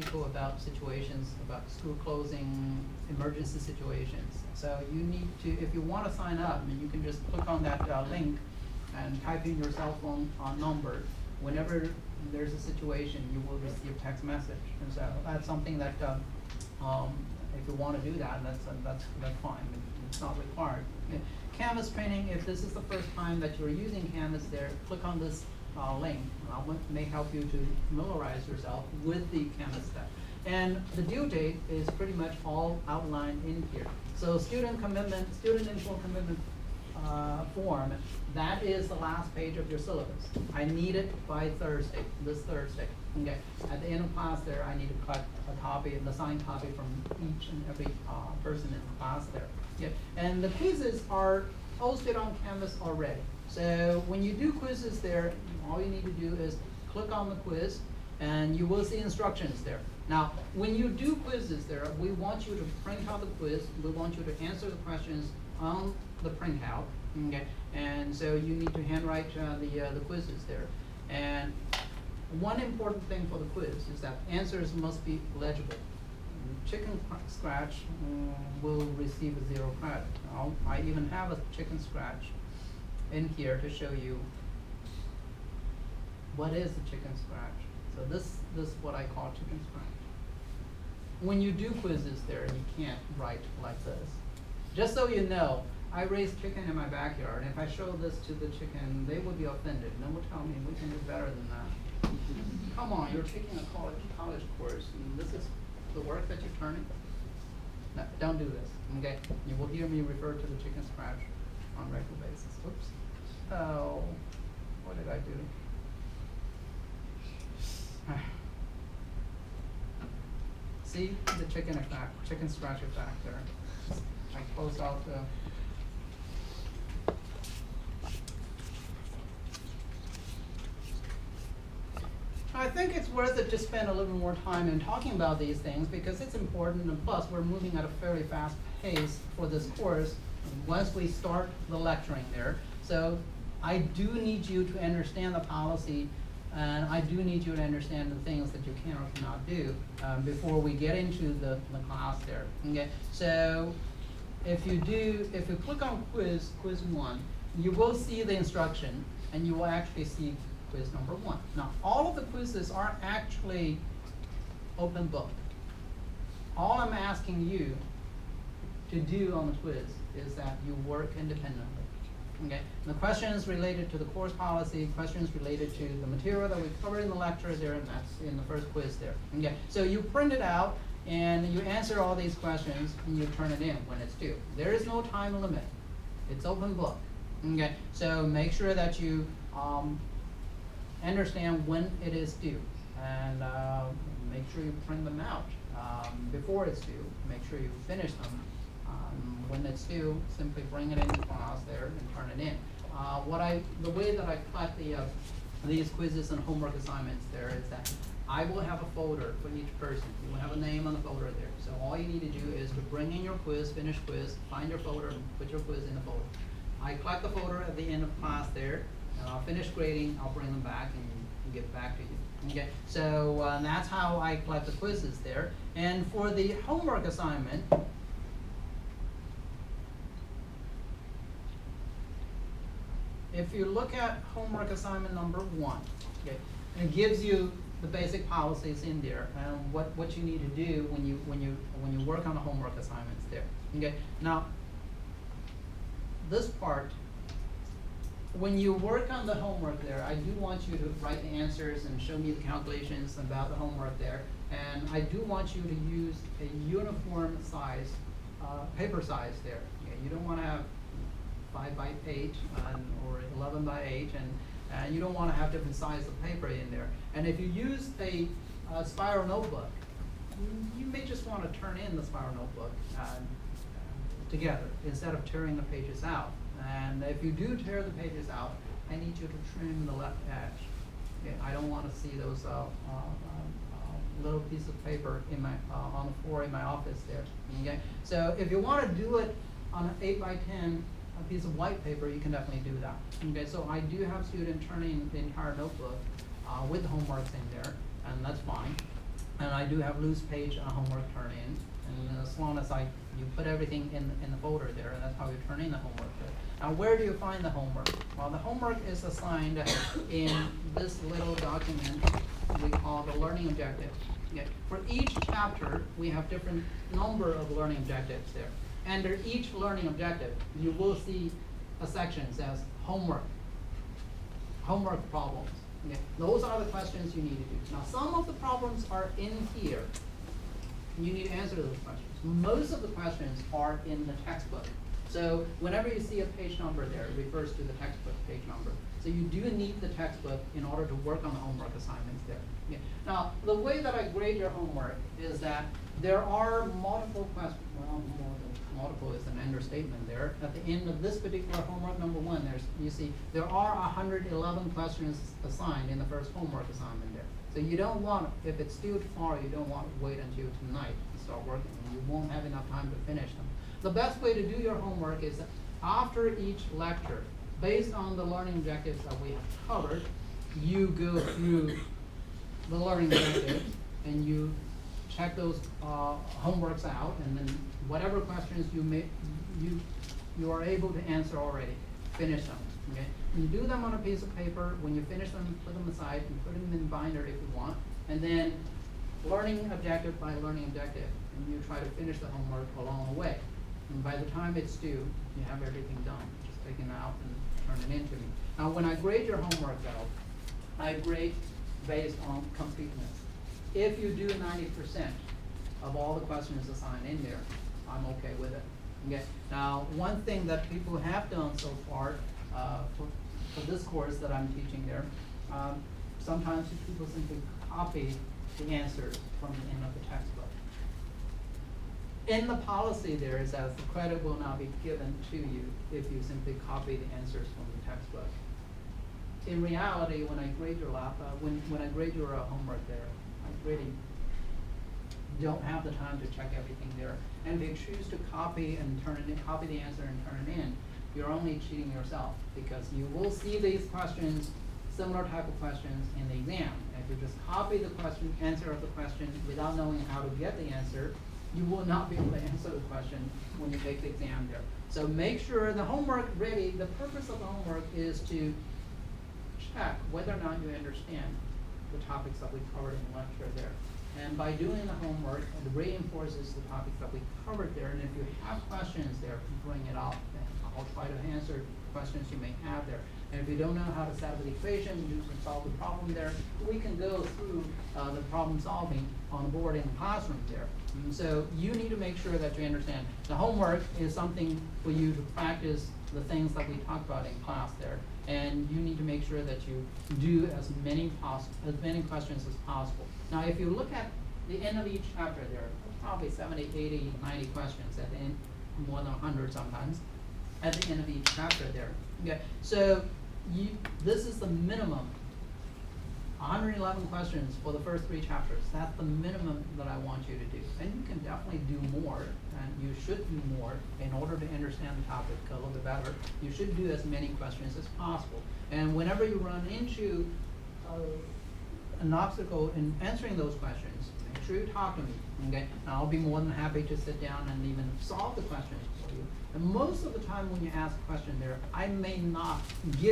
practical about situations, about school closing, emergency situations. So you need to, if you want to sign up, you can just click on that link and type in your cell phone number. Whenever there's a situation, you will receive a text message. And so that's something that, if you want to do that, that's fine. It's not required. Okay. Canvas training, if this is the first time that you're using Canvas there, click on this link. May help you to familiarize yourself with the Canvas step. And the due date is pretty much all outlined in here. So student informed commitment form, that is the last page of your syllabus. I need it by Thursday, this Thursday. Okay. At the end of class there, I need to collect a copy, the signed copy from each and every person in the class there. Yeah. And the quizzes are posted on Canvas already. So when you do quizzes there, all you need to do is click on the quiz, and you will see instructions there. Now, when you do quizzes there, we want you to print out the quiz. We want you to answer the questions on the printout. Okay, and so you need to handwrite the quizzes there. And one important thing for the quiz is that answers must be legible. Chicken scratch will receive a 0 credit. I even have a chicken scratch in here to show you what is a chicken scratch. So this is what I call chicken scratch. When you do quizzes there, you can't write like this. Just so you know, I raised chicken in my backyard, and if I show this to the chicken, they would be offended. And they will tell me we can do better than that. Come on, you're taking a college course, and this is the work that you're turning. No, don't do this. Okay, you will hear me refer to the chicken scratch on a regular basis. Oops. Oh, what did I do? See the chicken scratch effect there. I closed out the. I think it's worth it to spend a little more time in talking about these things because it's important, and plus we're moving at a fairly fast pace for this course once we start the lecturing there. So I do need you to understand the policy, and I do need you to understand the things that you can or cannot do before we get into the class there. Okay, so if you click on quiz 1, you will see the instruction, and you will actually see quiz number 1. Now, all of the quizzes are actually open book. All I'm asking you to do on the quiz is that you work independently. Okay. The questions related to the course policy, questions related to the material that we covered in the lecture there, and that's in the first quiz there. Okay. So you print it out and you answer all these questions and you turn it in when it's due. There is no time limit. It's open book. Okay. So make sure that you understand when it is due, and make sure you print them out before it's due. Make sure you finish them. When it's due, simply bring it into class there and turn it in. The way that I cut these quizzes and homework assignments there is that I will have a folder for each person. You will have a name on the folder there. So all you need to do is to bring in your quiz, finish quiz, find your folder, and put your quiz in the folder. I collect the folder at the end of class there, and I'll finish grading, I'll bring them back and give it back to you. Okay, so that's how I collect the quizzes there. And for the homework assignment, if you look at homework assignment number 1, okay, it gives you the basic policies in there and what you need to do when you work on the homework assignments there. Okay, now this part, when you work on the homework there, I do want you to write the answers and show me the calculations about the homework there, and I do want you to use a uniform size, paper size there. Okay, you don't want to have 5 by 8 or 11 by 8, and you don't want to have different size of paper in there. And if you use a spiral notebook, you may just want to turn in the spiral notebook together instead of tearing the pages out. And if you do tear the pages out, I need you to trim the left edge. Okay? I don't want to see those little pieces of paper in my on the floor in my office there. Okay, so if you want to do it on an 8 by 10 a piece of white paper, you can definitely do that. Okay, so I do have students turning the entire notebook with the homeworks in there, and that's fine. And I do have loose page homework turn in, and as long as you put everything in the folder there, and that's how you turn in the homework there. Now, where do you find the homework? Well, the homework is assigned in this little document we call the learning objective. Okay. For each chapter, we have different number of learning objectives there. Under each learning objective, you will see a section that says homework problems. Okay. Those are the questions you need to do. Now, some of the problems are in here. You need to answer those questions. Most of the questions are in the textbook. So whenever you see a page number there, it refers to the textbook page number. So you do need the textbook in order to work on the homework assignments there. Yeah. Now, the way that I grade your homework is that there are multiple questions. Well, multiple is an understatement there. At the end of this particular homework number 1, you see there are 111 questions assigned in the first homework assignment there. So you don't want, if it's still far, you don't want to wait until tonight to start working. You won't have enough time to finish them. The best way to do your homework is after each lecture, based on the learning objectives that we have covered, you go through the learning objectives and you check those homeworks out, and then whatever questions you are able to answer already, finish them. Okay? You do them on a piece of paper. When you finish them, put them aside and put them in binder if you want, and then learning objective by learning objective, and you try to finish the homework along the way. And by the time it's due, you have everything done. Just take it out and turn it in to me. Now, when I grade your homework, though, I grade based on completeness. If you do 90% of all the questions assigned in there, I'm okay with it. Okay. Now, one thing that people have done so far for this course that I'm teaching there, sometimes people simply copy the answers from the end of the textbook. In the policy there is that the credit will not be given to you if you simply copy the answers from the textbook. In reality, when I grade your when I grade your homework there, I really don't have the time to check everything there. And if you choose to copy and turn it in, copy the answer and turn it in, you're only cheating yourself, because you will see these questions, similar type of questions in the exam. And if you just copy the question, answer of the question without knowing how to get the answer, you will not be able to answer the question when you take the exam there. So make sure the homework really, the purpose of the homework is to check whether or not you understand the topics that we covered in the lecture there. And by doing the homework, it reinforces the topics that we covered there. And if you have questions there, bring it up, and I'll try to answer questions you may have there. And if you don't know how to set up the equation, you can solve the problem there, we can go through the problem solving on the board in the classroom there. And so you need to make sure that you understand the homework is something for you to practice the things that we talked about in class there. And you need to make sure that you do as many questions as possible. Now, if you look at the end of each chapter there, probably 70, 80, 90 questions at the end, more than 100 sometimes, at the end of each chapter there. Okay, so this is the minimum, 111 questions for the first 3 chapters. That's the minimum that I want you to do. And you can definitely do more, and you should do more in order to understand the topic a little bit better. You should do as many questions as possible. And whenever you run into an obstacle in answering those questions, make sure you talk to me, okay? And I'll be more than happy to sit down and even solve the questions for you. And most of the time when you ask a question there, I may not give